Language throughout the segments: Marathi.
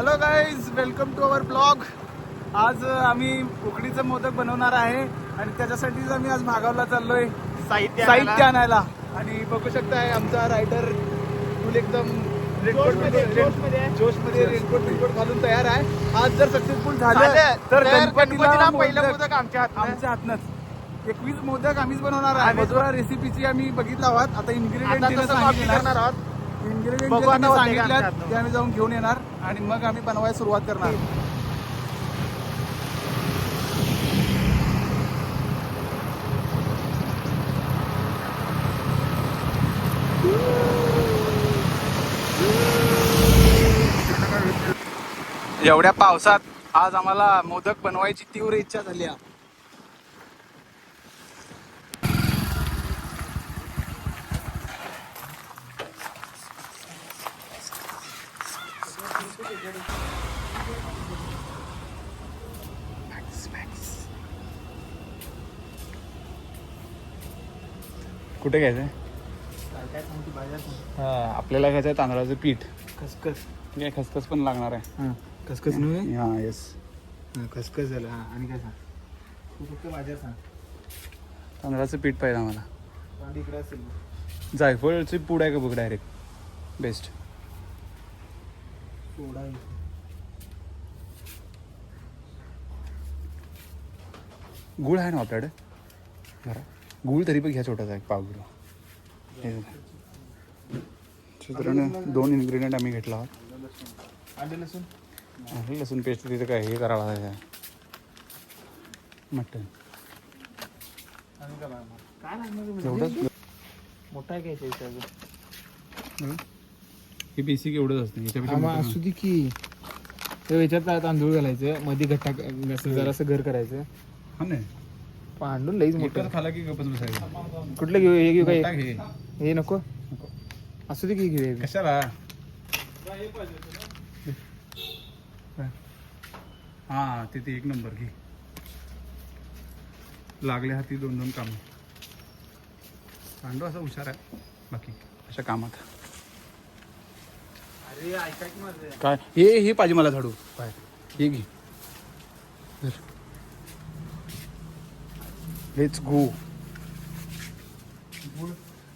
Hello guys, welcome to our blog. आज आम्ही उकडीचं मोदक बनवणार आहे आणि त्याच्यासाठीच आम्ही आज भागावला चाललोय साहित्य आणायला. आणि बघू शकताय आमचा रायडर फुल एकदम जोशमध्ये रेनकोट घालून तयार आहे. आज जर सक्सेसफुल झालं तर गणपतीला पहिलं मोदक आमच्या हातनंच 21 मोदक आम्हीच बनवणार आहे. मधुरा रेसिपीची आम्ही बघितला आहोत. आता इन्ग्रेडियंट सांगितल्यात ते आम्ही जाऊन घेऊन येणार आणि मग आम्ही बनवायला सुरुवात करणार. एवढ्या पावसात आज आम्हाला मोदक बनवायची तीव्र इच्छा झाली आहे. कुठे घ्यायचंय? आपल्याला घ्यायचंय तांदळाचं पीठ. खसखस खसखस पण लागणार आहे. खसखस नव्हे. हा येस, खसखस झालं. आणि काय सांग तू? फक्त माझ्या सांग. तांदळाचं पीठ पाहिजे आम्हाला. इकडे असेल जायफळची पूड आहे का बघ, डायरेक्ट बेस्ट. सोडा गुळ आहे ना आपल्याकडे जरा? गुळ तरी पण घ्या, छोटासा एक पाव किलो. चित्राने 2 इन्ग्रेडियंट आम्ही घेतला आहोत. आले लसूण. लसूण पेस्ट तिथं काय हे करावं लागेल. मटन काय लागणार? एवढंच मोठा आहे काय? हे बेसिक एवढंच असतं. याच्यापेक्षा असू दे की. याच्यात तांदूळ घालायचं, मध्ये घट्टा जरासं घर करायचं. हा नाही, पांडून लईच मोठं खाला की गपच बसायचं. कुठलं घेऊ? हे घेऊ काय? घे. हे नको असू दे की. घेऊ कशाला? हा तिथे 1 नंबर घे. लागले हाती 2-2 कामं. पांडू असा हुशार आहे बाकी अशा कामात. अरे ऐका की माझं. काय हे पाहिजे मला झाडू. काय हे घे. Let's go.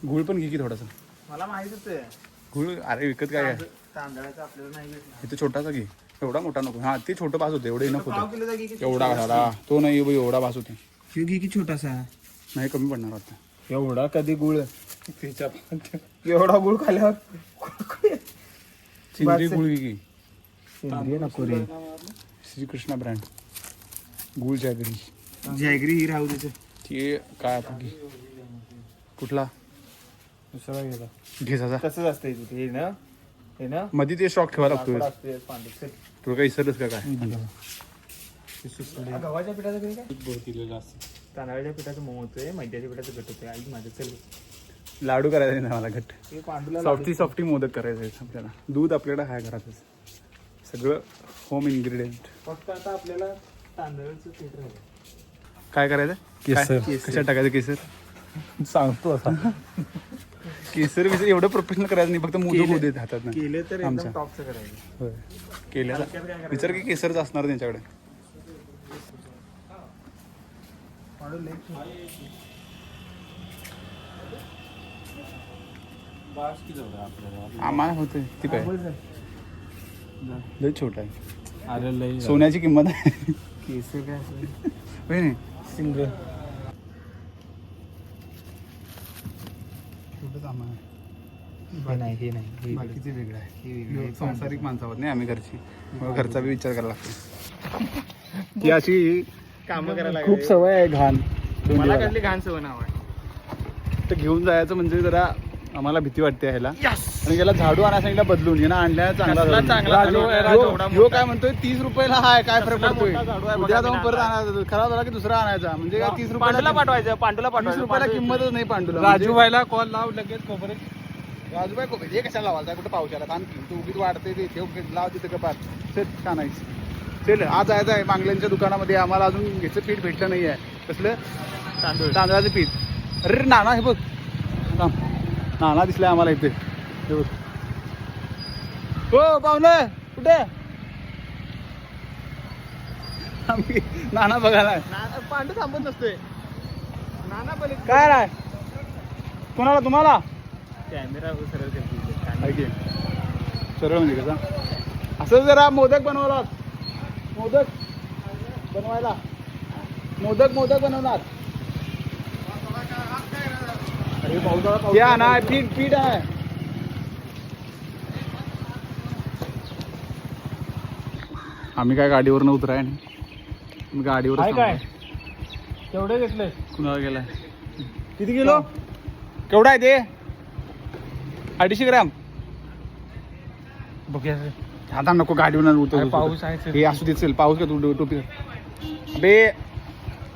गुळ पण घे की थोडासा. मला माहितच आहे गुळ. अरे विकत काय आहे? तांदळाचं आपल्याला नाही भेटणार. इथे छोटासा घे. एवढा मोठा नको. हा ते छोटं भास होते. एवढे नको पाव होते. किलो जागी एवढा झाला तो नाही बाई. एवढा भास होते. हे घे की छोटासा. नाही कमी पडणार आता. एवढा कधी गुळ? एवढा गुळ खाल्यावर चिंगरी गुळ घे की. नको रे. श्रीकृष्णा ब्रँड गुळ जॅगरी. जॅगरी ही राहू द्यायचं. ते काय आता घे. कुठला दुसरा घ्यायचा. घेसाचा? कसं असतं हे ना? हे ना मध्ये ते स्टॉक ठेवायला लागतोय. पांढर. तुला काही विसरलंस का काय? गव्हाच्या पिठाचं काही काय? तांदळाच्या पिठाचं मऊ होतंय, मैद्याच्या पिठाचं घट होतंय. आई माझं चल लाडू करायचे नाही मला घट्ट. हे पांडूला सॉफ्टी मोदक करायचे आपल्याला. दूध आपल्याकडे आहे घरातच. सगळं होम इन्ग्रेडियंट. फक्त आता आपल्याला तांदळाचं पीठ राहिलं. काय करायचं? केसर. कशात टाकायचं केसर? सांगतो आता. केसर विसर एवढं प्रोफेशनल करायचं नाही. फक्त मोदक होऊ देत हातात ना. केलं तर आमच्या. एकदम टॉपचं करायचं. होय केल्याला विचार की केसरच असणार त्यांच्याकडे. आम्हाला होते ती काय लय छोटा आहे. अरे लई सोन्याची किंमत आहे. केसर काय होय नाही? सिंगल छोटंच आम्हाला. हे नाही. बाकीचे वेगळं आहे. सांसारिक माणसावर नाही आम्ही घरची. मग घरचा बी विचार करायला लागतो. ती अशी कामं करायला खूप सवय आहे घाण. मला कसली घाण सवय नाव आहे. तर घेऊन जायचं म्हणजे जरा आम्हाला भीती वाटते ह्याला. आणि याला झाडू आणा सांगितलं बदलून. येणं आणल्या चांगला ह्यो काय म्हणतोय 30 रुपयाला हाय. काय फरक पडतोय? उद्या जाऊन परत आणायचा. खराब झाला की दुसरा आणायचा. म्हणजे काय 30 रुपयाला पाठवायचं. पांडूला 30 रुपयाला किंमतच नाही पांडूला. राजूभाईला कॉल लाव लगेच. खोबरे राजूबाई कोपे हे कशाला लावायचा? कुठं पावसाला काम की तू उगीच वाढते ते ठेव लाव तिथं कपात. चल का नाहीच. चल आज जायचं आहे मांगल्यांच्या दुकानामध्ये. आम्हाला अजून ह्याचं पीठ भेटलं नाही आहे. कसलं? तांदळाचं पीठ. अरे नाना हे बघ. नाना दिसलाय आम्हाला इथे. हो पाहुणे कुठे? आम्ही नाना बघायला पांडू थांबत नसतोय नाना पण काय राय कोणाला तुम्हाला कॅमेरा सरळ करते आहे की सरळ म्हणजे कसा असं जरा मोदक बनवला मोदक बनवायला मोदक बनवणार अरे पाऊस या ना पीठ आहे आम्ही काय गाडीवरनं उतराय नाही गाडीवर काय तेवढे घेतलंय कुणाला गेलाय किती किलो केवढा आहे ते 250 ग्रॅम बघूया आता नको गाडीवर उतर पाऊस आहे हे असू दे चल पाऊस का तू टोपी बे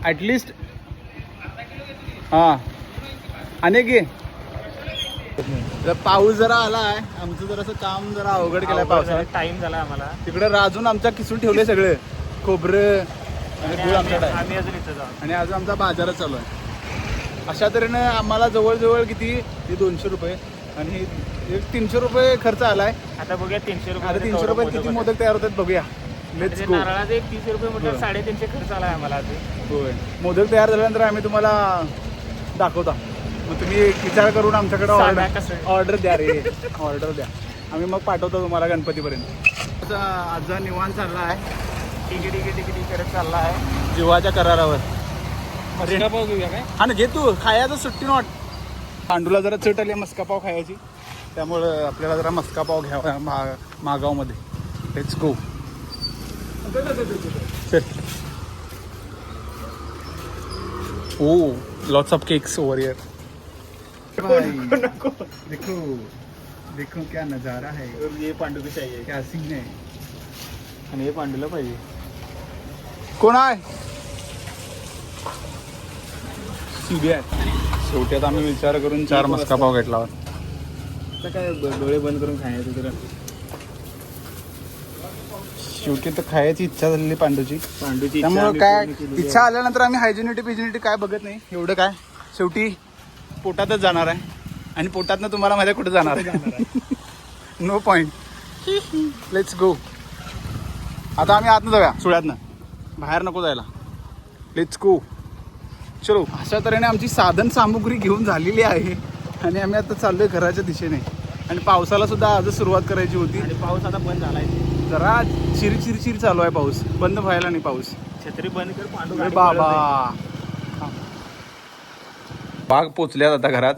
ॲटलिस्ट हां अनेक घे पाऊस जरा आला आहे आमचं जरासं काम जरा अवघड केलंय पावसाळ्यात टाइम झाला आम्हाला तिकडे राजून आमच्या किसून ठेवले सगळे खोबरं आणि गुळ आमच्याकडे आहे. आम्ही अजून इथं जाऊ आणि अजून आमचा बाजारच चालू आहे अशा तऱ्हेनं आम्हाला जवळजवळ किती हे 200 रुपये आणि हे 300 रुपये खर्च आलाय आता बघूया 300 रुपये आता 300 रुपये किती मोदक तयार होतात बघूया लेट्स गो नारळाचे एक 30 रुपये म्हटलं 350 खर्च आलाय आम्हाला अजून होय मोदक तयार झाल्यानंतर आम्ही तुम्हाला दाखवता मग तुम्ही विचार करून आमच्याकडे सांगा कसं. ऑर्डर द्या रे ऑर्डर द्या आम्ही मग पाठवतो तुम्हाला गणपतीपर्यंत आज निवांत चालला आहे टिकी करत चालला आहे जीवाच्या करारावर मस्का पाव घेऊया काय हा ना घे तू खायचं सुट्टी नॉट पांडूला जरा चट आली मस्का पाव खायची त्यामुळं आपल्याला जरा मस्का पाव घ्यावा मागावमध्ये let's go oh lots of cakes over here देखो देखो क्या नजारा है ये पांडू की चाहिए क्या सीन है आणि हे पांडूला पाहिजे कोण आहे शेवटी आता आम्ही विचार करून 4 मस्का पाव घेतला आता काय डोळे बंद करून खायचं तुला शेवटी तर खायची इच्छा झालेली पांडूची पांडूची त्यामुळे काय इच्छा आल्यानंतर आम्ही हायजिनिटी काय बघत नाही एवढं काय शेवटी पोटातच जाणार आहे आणि पोटातनं तुम्हाला माझ्या कुठे जाणार आहे नो पॉइंट लेट्स गो आता आम्ही आतनं जाऊया सुळ्यातनं बाहेर नको जायला लेट्स गो चलो अशा तऱ्हेने आमची साधन सामुग्री घेऊन झालेली आहे आणि आम्ही आता चाललोय घराच्या दिशेने आणि पावसाला सुद्धा आजच सुरुवात करायची होती आणि पाऊस आता बंद झालाय जरा चिर चालू आहे पाऊस बंद व्हायला नाही पाऊस छत्री बंद कर पांडू अरे गाडी बाबा पळत बाग पोचल्यात आता घरात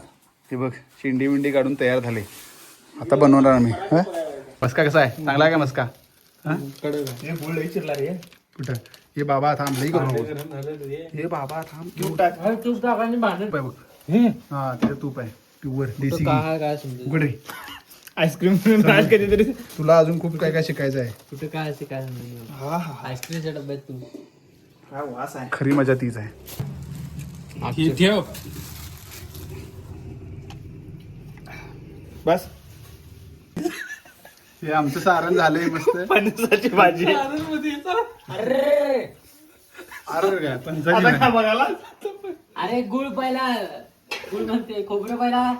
ते बघ शिंडी विंडी काढून तयार झाले आता बनवणार आम्ही मस्का कसा आहे चांगला आहे का मस्का आहे. गुळ लई चिरला रे कुठं हे बाबा थांब लई करू हे बाबा थांब तूप टाकायचं भांडण तूप आहे बघ हा तिथे तूप आहे प्युअर देसी काय उघड रे आईस्क्रीम कधीतरी तुला अजून खूप काय काय शिकायचं आहे कुठं काय असे काय हा हा आईस्क्रीमच्या डब्यात तू काय वास आहे खरी मजा तीच आहे ठेव बस हे आमचं सारण झालंय मस्त फणसाची भाजी अरे अरे काय पंचायती नाही. बघायला अरे गुळ पहिला गुळ म्हणते खोबरं पहिला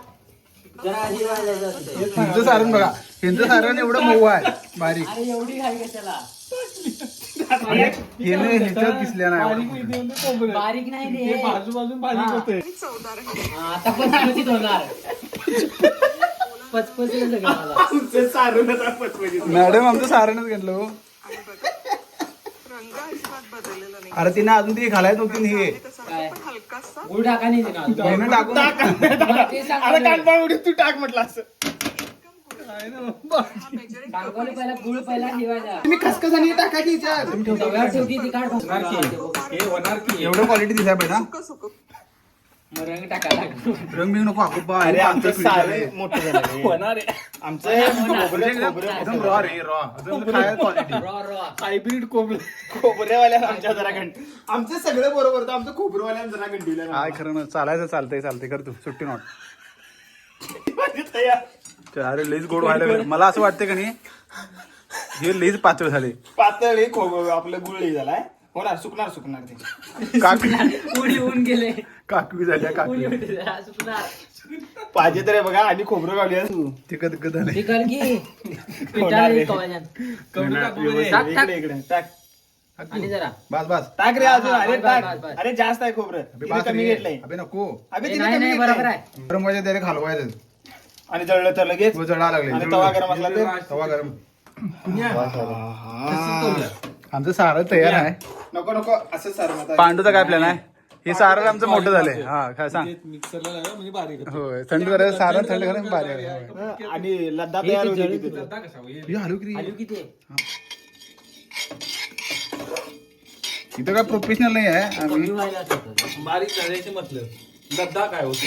जरा आधी वाजायचं असते तुमचं सारण बघा यांचं सारण एवढं मऊ आहे बारीक अरे एवढी घाई कशाला येणे ह्याच्यात किसल्या नाही बारीक नाही रे बाजूबाजून बारीक होते हा, आता पचपचीत होणार पचपचीत सगळं मला. सारून पचपचीत मॅडम आमचं सारणच घेतलं हो. अरे तिने अजून ती घालायच होती ना हे काय गुळ टाका नाही ते ना. पूर्ण टाकून मला ते सांगायचं. तू टाक म्हटलं असं टाकवलं पहिला गुळ पहिला ठेवायचा तुम्ही खसखस आणि हे टाकायची याच्यात. तव्यावर ठेव की ती काढ एवढं क्वालिटी दिसाय पाहिजे ना. मग रंग टाकायला रंग बिंग नको आखो अरे आमचं सारे मोठं झालं होणार आमचं एकदम रॉ रे raw quality raw raw hybrid खोबऱ्यावाल्या आमच्या जरा घंट आमचं सगळं बरोबर होतं आमचं खोबरवाल्या जरा घंटीला काय खरं ना चालायचं चालतंय कर तू सुट्टी नॉट अरे लईच गोड व्हायला लागलं. मला असं वाटतं का नाही हे लईच पातळ झाले पातळ हे आपलं गुळ झालाय होणार सुकणार ते काकवी उडी होऊन गेले काकवी झाल्या उडी काकवी होते जरा सुकणार पाहिजे तर बघा आणि खोबरं गावली तू तिकट झाले ती कर की पिठाला एक कवायच्यात. टाक, टाक. इकडे टाक आणि जरा बस बस टाक रे अजून अरे बस, टाक बस, बस. अरे जास्त आहे खोबरं अबे तिने बास कमी रे. घेतलंय अबे नको अबे ए, तिने नाही कमी नाही बरोबर घेतलंय आहे गरम व्हायचं डायरेक्ट हलवायचं आणि जळलं तर लगेच तो जळा लागले आणि तवा गरम असला तर तवा गरम तसंच करूया. आमचं सारं तयार आहे नको नको असं सारं आता. पांडूचा काय प्लॅन आहे हे सारं आमचं मोठं झालंय हा काय सांग मिक्सरला लावा म्हणजे बारीक होय थंड करायचं सारं थंड करायचं भारी आहे. होय. आणि लद्दा हे तयार ते होती जळलं तिथे. तुझं. हे हलू की रे. आलू किती आहे? इथं काय प्रोफेशनल नाही आहे कमी आम्ही व्हायला असं होतं. बारीक करायचे मतलब लद्दा काय होते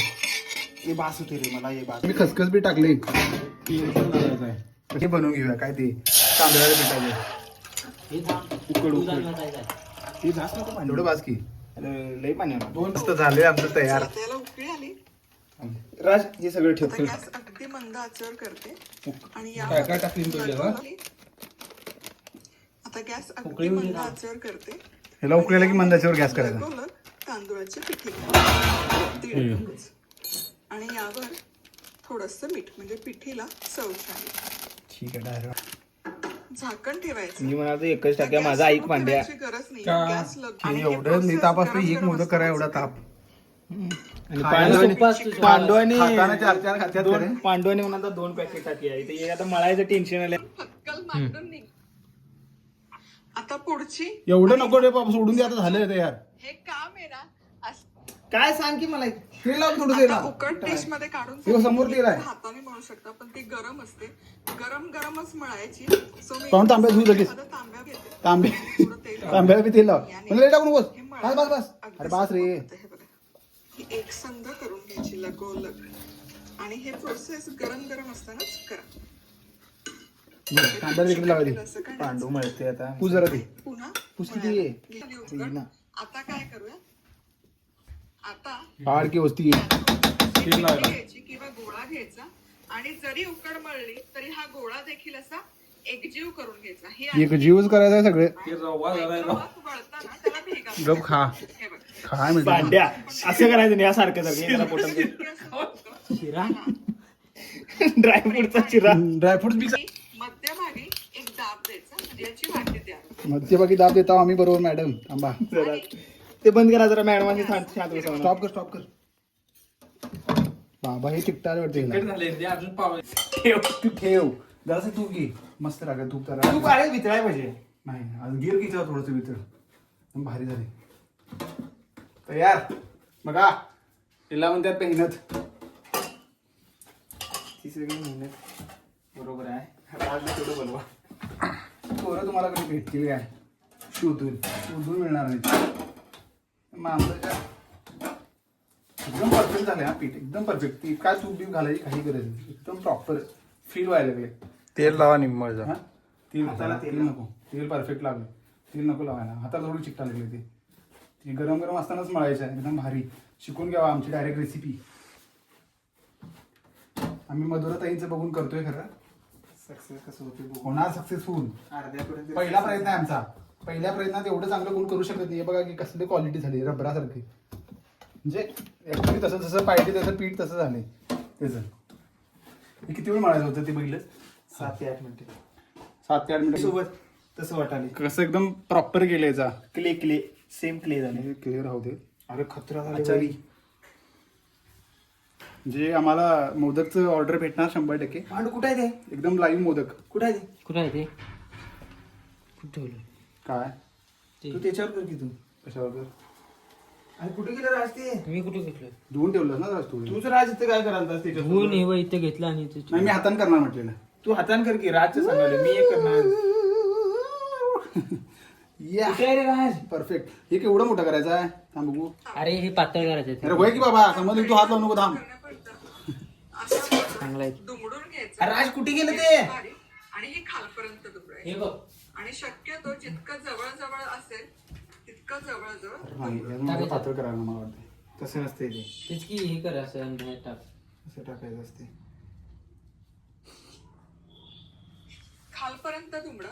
हे बास होते रे मला हे बास मी खसखस बी टाकली हे बनवून घेऊया काय ते तांदळाच्या पिठाचे हे थांब. उकड दूध उकड आणि वाटायचं आहे. हे जास्त नको पाणी एवढं बास की अरे लई पाणी आलं. दोन मस्त झाले आमचं तयार त्याला उकळी आली राज हे सगळं ठेव आता गॅस अगदी मंद आचेवर करते आणि काय काय टाकलीन तू याला? आता गॅस अगदी उकळी होऊ दे मंद ना. आचेवर करते ह्याला उकळलं की मंदाच्यावर गॅस करायचा लगोलग तांदूळाची पिठी दीड चमच. आणि यावर थोडस मीठ म्हणजे पिठीला चव छान. ठीक आहे डायरेक्ट झाकण ठेवायचं मी म्हणालो एकच टाक्या गॅस माझा ऐक सुरू पांड्या ठेवायची गरज नाही गॅस लग- आणि हे एवढं process लई ताप असतो गरम एक गरम मोदक करा एवढा असताना ताप आणि खायला सोपं असतं सोडा. पांडवाने खाताना चार चार खात्यात करे. पांडवाने म्हणाला 2 पॅकेट टाकी आहे इथे आता मळायचं टेन्शन आलं फक्कल मांडून निघ. आता पुढची एवढं नको रे बाबा सोडून दे आता झालं तयार हे काम आहे ना असं काय सांग की मला तेल लावून थोडं आता उकड डिश मध्ये काढून हे समोर तेल आहे. हाताने मळू शकता पण ती गरम असते गरम गरमच मळायची सो मी पाहून तांब्यात धुवू लगेच. एखादा तांब्या घेते तांबे थोडं तेल तांब्याला बी तेल लाव पण लई टाकू नकोस हे बस मळायचं. बस बस अगदी अरे बास रे सोपं हे बघा. ही एकसंध करून घ्यायची लगोलग आणि हे प्रोसेस गरम गरम असतानाच करा तांब्याला देखील लावायची असं काय पांडू मळते आता तू जरा ते पुन्हा पुस किती आहे? घेतली उकड. आता काय करूया आता फार की वस्ती आहे. पिठी घ्यायची किंवा गोळा घ्यायचा आणि जरी उकड मळली तरी हा गोळा देखील असा एकजीव करून घ्यायचा हे एक जीवच करायचा आहे सगळे वळताना त्याला भेगा गप खा हे बघ खा म्हणजे पांड्या असं करायचं नाही यासारखं जर पोटात शिरा ड्रायफ्रूटचा चिरा ड्रायफ्रुट बी मध्यभागी एक दाब द्यायचा म्हणजे याची वाटी तयार मध्यभागी दाब देता आम्ही बरोबर मॅडम थांबा जरा ते बंद करा जरा मॅडमांची शांत बसवा. स्टॉप कर स्टॉप कर बाबा हे चिकटायला वाटते हिला. तू ठेव जरासं तूप घे मस्त लागेल तूप तर तू काय वितळाय पाहिजे नाही आज गिर घ्यायचं थोडंसं वितर एकदम भारी झाले तयार बघा तिला म्हणतात मेहनत ती सगळी मेहनत बरोबर आहे राजला तेवढं बोलवा पोरं तुम्हाला कधी भेटतील काय शोधून शोधून मिळणार नाही मग आमचं काय एकदम परफेक्ट झाले हा पीठ एकदम परफेक्ट ती काय तूप बीप घालायची काही गरज नाही एकदम प्रॉपर फील व्हायला लागले तेल लावा निम्मळचा हा तेल हाताला तेल तेल नको तेल परफेक्ट लागलं तेल नको लावायला हाताला थोडी चिकटा लागली ते गरम गरम असतानाच मळायचं आहे एकदम भारी शिकून घ्यावा आमची डायरेक्ट रेसिपी आम्ही मधुराताईंचं बघून करतोय खरं सक्सेस कसं होते होणार सक्सेसफुल अर्ध्यापर्यंत पहिला प्रयत्न आहे आमचा पहिल्या प्रयत्नात एवढं चांगलं गुण करू शकत नाही हे बघा की कसली क्वालिटी झाली रबरासारखी म्हणजे ऍक्च्युली तसं जसं पाहिजे तसं पीठ तसं झालंय त्याचं हे किती वेळ मळायचं होतं ते बघितलं 7 ते 8 मिनिटे 7 ते 8 मिनिट सोबत तसं वाटाले कसं एकदम प्रॉपर केलं याचा क्ले सेम क्ले झाले हे क्लिअर राहू दे अरे खतरा आचारी म्हणजे आम्हाला मोदकचं ऑर्डर भेटणार 100%. पांडू कुठं आहे ते एकदम लाईव्ह मोदक कुठं आहे ते कुठं आहे ते कुठं ठेवलं काय तू त्याच्यावर कर की तू कशावर आणि कुठे गेलं राज ते मी कुठे घेतलं धुवून ठेवलं ना राज तू तूच राज इथं काय करायला त्याच्यावर धुवून हे बघ इथं घेतलं आणि इथं नाही मी हाताने करणार म्हटलेलं तू हातान कर की राजचं सांगायला मी एक करणार या कुठे आहे रे राज परफेक्ट हे केवढं मोठं करायचं आहे थांब बघू अरे हे पातळ करायचं अरे होय की बाबा समज तू हात लावू नको थांब असा चांगला आहे दुमडून घ्यायचा अरे राज कुठे गेलं ते बारीक आणि हे खालपर्यंत दुमडायचं हे बघ आणि शक्यतो जितकं जवळ जवळ असेल तितकं जवळ जवळ नाही याचं मला पातळ करायला मला वाटतं तसं नसते ते तेच की हे कर असं आणि हे टाक असं टाकायचं असते खालपर्यंत दुमडा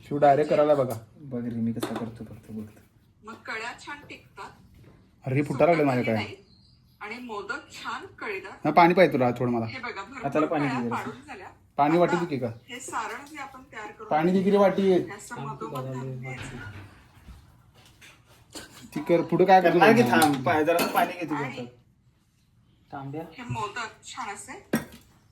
शिव डायरेक्ट करायला बघा बघ रे मी कसा करतो फक्त बघतो मग कळ्या छान टिकतात अरे फुटा लागले माझ्या काय नाही. आणि मोदक छान कळीदार पाणी पाहिजे तुला थोडं मला हे बघा हाताला भरपूर पाणी कळ्या दे जरा. पाडून झाल्या पाणी वाटी की का हे सारण जे आपण तयार करू पाणी किती वाटी आहे त्याचं मधोमध घालून घ्यायचं. ती कर पुढे काय करतो करणार की थांब जरा पाणी घेते आणि तांब्या हे मोदक छान असे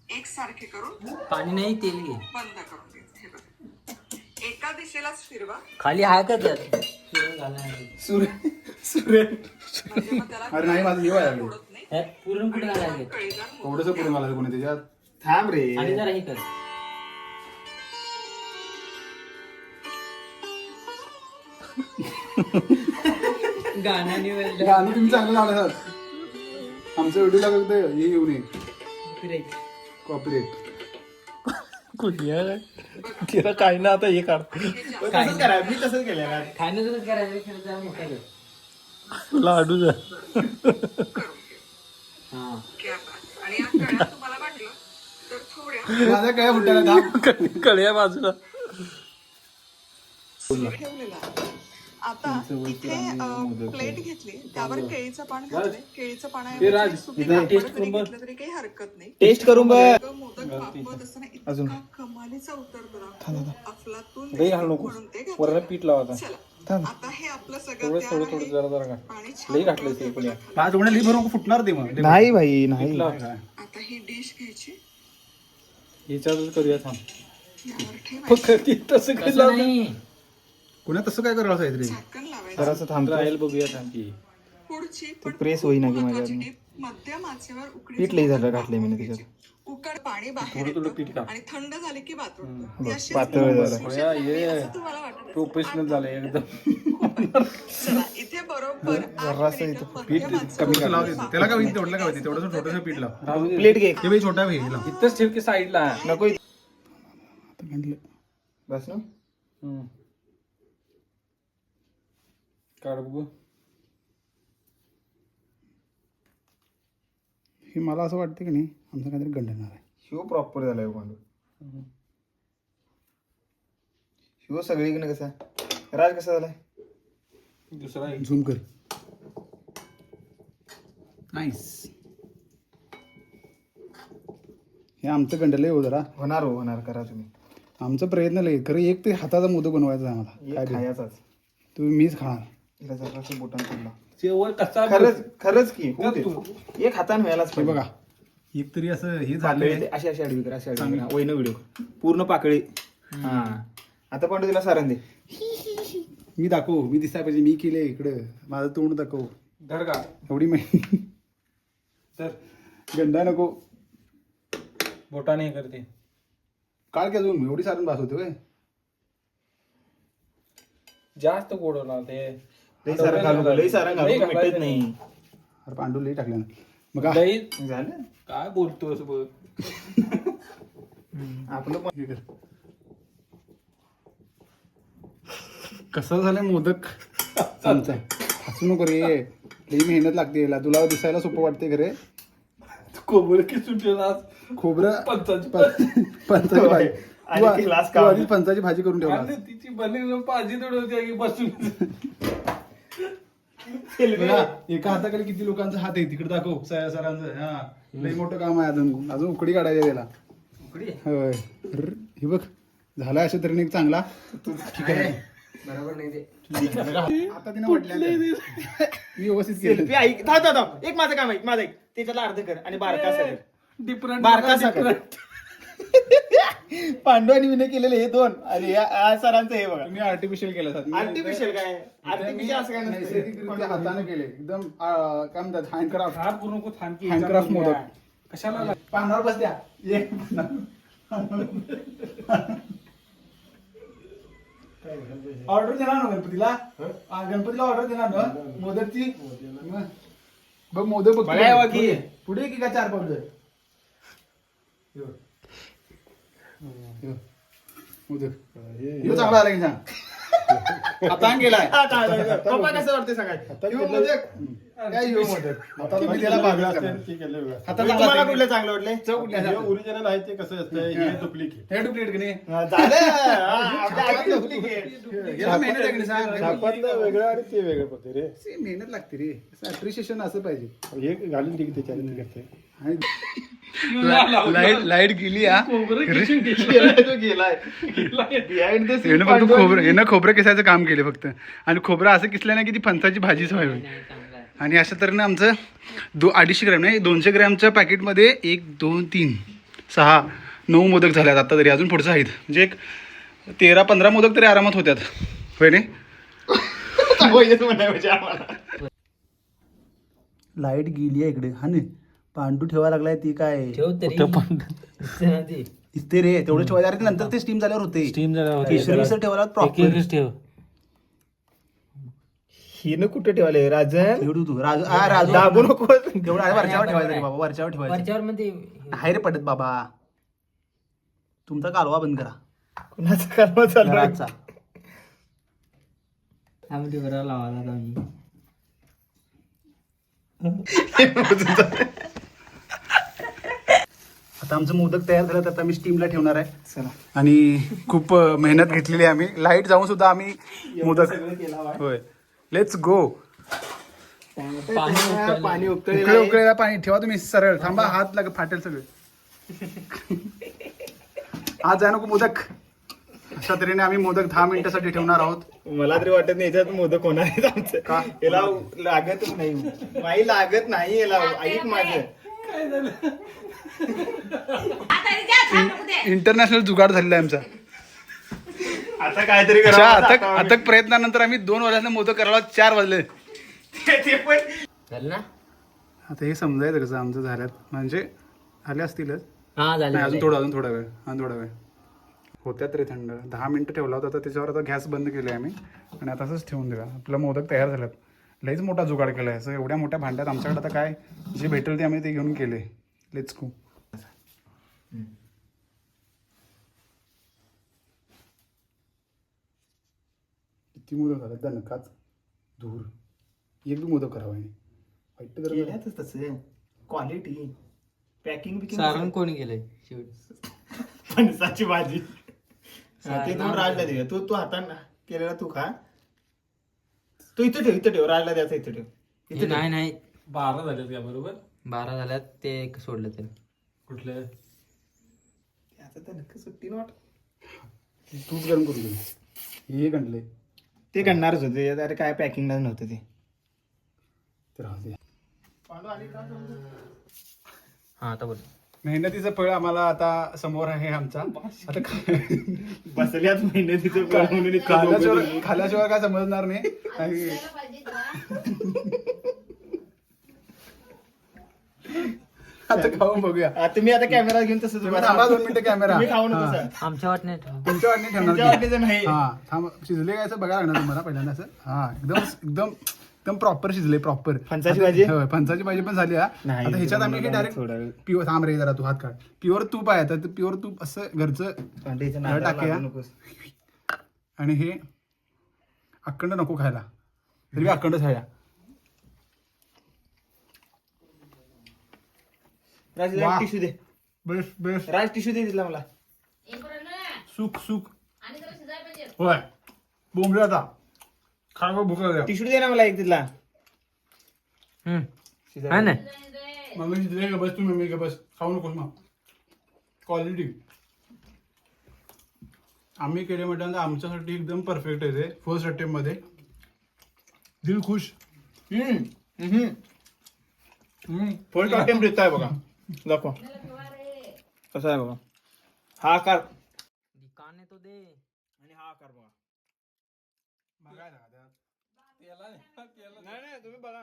एकसारखे करून पाणी नाही तेल घे बंद करून घ्यायचे. हे बघा, एका दिशेलाच फिरवा खाली आहे का त्यात शिवून घालायला सूर्य म्हणजे मग त्याला अरे नाही माझं निवड आहे उडत नाही. ह्यात पुरण कुठे घालायला कळीदार मोदक थोडंसं पुढे मला कोणी त्याच्यात थांब रे आणि जरा हे कर गाण्याने गाणं तुम्ही चांगलं लावलं सर आमच्या व्हिडिओला फक्त हे येऊ नये कॉपीराइट तिला काही ना आता हे काढ तसंच करा मी तसंच केलं ना खाण्याचं करायचं खरं जरा मोठं कर. लाडू जा हा क्या बात. आणि या कळ्या तुम्हाला वाटलं तर थोड्या माझ्या काय फुटायला कळ्या बाजूला ठेवलेला आहे. आता इथे प्लेट घेतली त्यावर केळीचं पान घातलंय. केळीचं पाण्याऐवजी सुकी कापड जरी घेतलं तरी काही हरकत नाही. टेस्ट करून बघ मोदक वाफवत असताना इतका कमालीचा उतरतो ना अफलातून म्हणून ते वरण घातलं. पीठ लावा चला आता हे आपलं सगळं तयार आहे. आणि छान घातलंय उकळतं ते बघा. पाच उघडे लिही भरून फुटणार ते मग नाही भाई नाही आता ही डिश घ्यायची याच्यातच करूया थांब यावर ठेवायची तसं तसं नाही कुणा तसं काय करायला साहेब रे झाकण लावायचं. जरासं थांब राहील बघूया थांब की पुढची पण प्रेस होईना की महत्वाची माझ्याकडनं. टीप, मध्यम आचेवर उकडीचं पीठ लई झालं मोदक घातलंय मी वाफवून त्याच्यात. घ्यायची. उकड पाणी बाहेर थोडं पीठ येतं टाक. आणि थंड झाली की वातरतो. ती अशीच पातळ झालं. खुसखुशीत लागली असं तुम्हाला वाटत असेल. प्रोफेशनल झालं एकदम चला इथे बरोबर 8 मिनिटं मध्यम आचेवर कमी लाव देते. त्याला काय होईल तेवढं काय होते तेवढं छोटंसं पीठ लाव प्लेट घे ते बाई छोटा भाई लाव इथंच ठेव की साईडला नको आता म्हटलं बस ना काढ बघू हे मला असं वाटतं की नाही आमचं काहीतरी गंडणार आहे शिव प्रॉपर झालाय पांडू शिव सगळीकडे कसा राज कसा झालाय दुसरा झूम कर नाईस हे आमचं गंडलंय हो जरा होणार करा तुम्ही आमचा प्रयत्न लय खरं एक ते हाताचा मोदक बनवायचा आहे आम्हाला काय बी. खायचाच तुम्ही मीच खाणार तिला जरासं बोटान सोडला शेवट कसा खरंच की होऊ दे. एक हातान व्हायलाच हे पाहिजे बघा एक तरी असं हे पाकळी झालं ते अशी आडवी कर अशी आडवी कर वैन व्हिडिओ पूर्ण पाकळी हा आता पांडू तिला सारण दे मी दाखव मी दिसाय पाहिजे मी केले इकडं माझं तोंड दाखव धर का एवढी माहिती तर गंडा नको बोटाने हे करते काळ की अजून एवढी सारून भास होते होय जास्त गोड होणार ते लई सारण घालू लई सारण घालू मिटत नाही अरे पांडू लई टाकलं ना मग का? लई झालं काय बोलतोस बघ आपलं पण हे कर. कसं झालंय मोदक आमचा हसू नको रे लई मेहनत लागते याला तुला दिसायला सोपं वाटते खरे कोबर की सुटेला खोबरं पंचाची पंचाची भाजी आणि तू ती last तू काम. आधीच पंचाची भाजी करून ठेवला आणि तिची बनी पाजी थोडी होती की बसून बघा, एका हाताकडे किती लोकांचा हात आहे तिकडे दाखव सरांचं हा लई मोठं काम आहे अजून अजून उकडी काढायची आहे त्याला उकडी होय हे बघ झाला अशा तऱ्हेने एक चांगला ठीक आहे बरोबर नाही ते आता तिने म्हटलं मी व्यवस्थित केलं सेल्फी ऐक थांब एक माझं काम ऐक माझं ऐक त्याच्यातला अर्ध कर आणि बारका कर डिफरंट बारका कर पांडू आणि विनय केलेले हे दोन आणि या सरांचं हे बघा मी आर्टिफिशियल केलं आर्टिफिशियल काय आर्टिफिशियल असं काय नसतं नैसर्गिकरित्या हाताने केले एकदम काय म्हणतात हँडक्राफ्ट फार पूर्ण को थान की हँडक्राफ्ट मोदक कशाला पानावर बस द्या ऑर्डर देणार ना गणपतीला गणपतीला ऑर्डर देणार ना मोदकची मग बघ मोदक बघ बघायला की. पुढे की का 4 पावलं मोदक हे चांगला आला की सांग आता गेलाय पप्पा कसं वाटते सांगाय मोदक काय येऊ मोदक आता तुम्ही त्याला बाजूला करा. हाताला तुम्हाला लागला कुठलं चांगलं वाटलंय चव कुठल्या ओरिजिनल आहे ते कसं असतं हे डुप्लिकेट हे डुप्लिकेट की नाही झालं आपल्या आधी duplicate. याला मेहनत आहे की नाही सांग छापातलं वेगळं आणि ते वेगळं पडते रे मेहनत लागते रे असं अप्रिशिएशन असं पाहिजे हे घालून ठीक त्याच्याने करते आणि लाईट गेली हा बिहाइंड द यानं फक्त खोबरं किसायचं काम केले फक्त. आणि खोबरं असं किसलं नाही की ती फणसाची भाजीच व्हावी. आणि अशा तऱ्हेने आमचं 250 ग्रॅम नाही 200 ग्रॅमच्या पॅकेटमध्ये 1 2 3 6 9 मोदक झाल्यात आता तरी. अजून पुढचं आहेत म्हणजे एक 13-15 मोदक तरी आरामात होत्यात होय नाही. लाईट गेली आहे इकडे हा नाही. पांडू ठेवा लागलाय ती काय ठेव तरी इथे रे तेवढं ठेवायचं अरे नंतर ते स्टीम झाल्यावर होते. स्टीम झाला केशरी ठेवायला प्रॉपर ठेव. हिनं कुठे ठेवले राजन एवढं तू राजू दाबू नको तेवढं आहे वरच्यावर ठेवायचं रे बाबा वरच्यावर ठेवायचं. वरच्यावर मध्ये आहे रे पडत बाबा तुमचा कालवा बंद करा कुणाचं कर्म चालू आहे? घराचा. आम्ही बरोबर लावायला आम्ही आता आमचं मोदक तयार झालं तर आता आम्ही स्टीमला ठेवणार आहे. चला आणि खूप मेहनत घेतलेली आहे आम्ही. लाईट जाऊन सुद्धा आम्ही मोदक होय लेट्स गो. पाणी उकळेला पाणी ठेवा तुम्ही सरळ थांबा हात लाग फाटेल सगळे. आज जाय नको मोदक. अशा तऱ्हेने आम्ही मोदक 10 मिनिटासाठी ठेवणार आहोत. मला तरी वाटत नाही याच्यात मोदक होणार आहेत आमचं. का? याला लागतच नाही माई लागत नाही याला. ऐक माझं इंटरनॅशनल जुगाड झालेला आहे आमचा. आता काहीतरी अथक प्रयत्नानंतर आम्ही 2 वाजल्यानं मोदक करायला 4 वाजले. ते पण झालं ना. आता हे समजायचं कसं आमचं झाल्यात म्हणजे झाले असतीलच. हा झालं नाही अजून थोडा वेळ होत्यात रे थंड. 10 मिनिटं ठेवला होता तर त्याच्यावर आता गॅस बंद केले आम्ही आणि आता असंच ठेवून देऊया. आपला मोदक तयार झाल्यात. लईच मोठा जुगाड केला आहे. असं एवढ्या मोठ्या भांड्यात आमच्याकडे आता काय जे भेटेल ते आम्ही ते घेऊन केले. Let's go. किती मोदक झाले दणकाच धूर. एक बी मोदक करावा वाईट तर केल्यातच तसं क्वालिटी पॅकिंग सारण कोणी केलंय शेवटी फणसाची भाजी. ते तू राजला दे. तू हाताने केलेला तू खा. तू इथं ठेव राजला द्यायचं इथं ठेव. नाही 12 झालेत का बरोबर. 12 झाल्यात ते एक सोडलं ते. कुठले आता तर नक्की सुट्टी नॉट. तूच गरम करून दे. हे गणले ते करणारच होते. अरे काय पॅकिंगला नव्हतं ते. तर राहू दे. हा आता बोल. मेहनतीचं फळ आम्हाला आता समोर आहे आमचा. आता बसल्याच मेहनतीचं फळ म्हणून इतकं डोकं दुखलं. खाल्याशिवाय काय समजणार नाही. आणि आता खाऊन बघूया. तुम्ही आता कॅमेरा घेऊन तसंच उभा राहा. थांबा 2 मिनिटं कॅमेरा. मी खाऊ नको हा. सर. आमच्या वाटणे ठेव. तुमच्या वाटणी तुमच्या ठेवणार वाटणीचं नाही. हा थांब शिजले काय असं बघायला लागणार तुम्हाला पहिल्यांदा असं. हा एकदम एकदम एकदम प्रॉपर शिजले प्रॉपर. फणसाची भाजी? होय फणसाची भाजी पण झाली हा. नाही, आता ह्याच्यात आम्ही डायरेक्ट थोडा वेळ. प्युअर थांब रे जरा तू हात काढ. प्युअर तूप आहे तर प्युअर तूप असं घरचं भांडीच्या ह्याला नादाला टाकूया. लागू नकोस. आणि हे अखंड नको खायला तरी अखंड खाया. राज वा. टिश्यू दे. बेस्ट बेस्ट राज टिश्यू दे तिला मला. सुक सुक होय बोंबले आता खायला भूक लागल्या. टिश्यू दे ना मला एक तिथला. हा ना. मम्मी शिजले का बस तू मम्मी का बस खाऊ नकोस मग. क्वालिटी आम्ही केले म्हटल्यानंतर आमच्यासाठी एकदम परफेक्ट आहे ते. फर्स्ट अटेम्प्ट मध्ये दिल खुश. फर्स्ट अटेम्प्ट देत आहे बघा. दाखवा कसा आहे बघा. हा आकार काने तो दे. आणि हा आकार बघा. नाही तुम्ही बघा.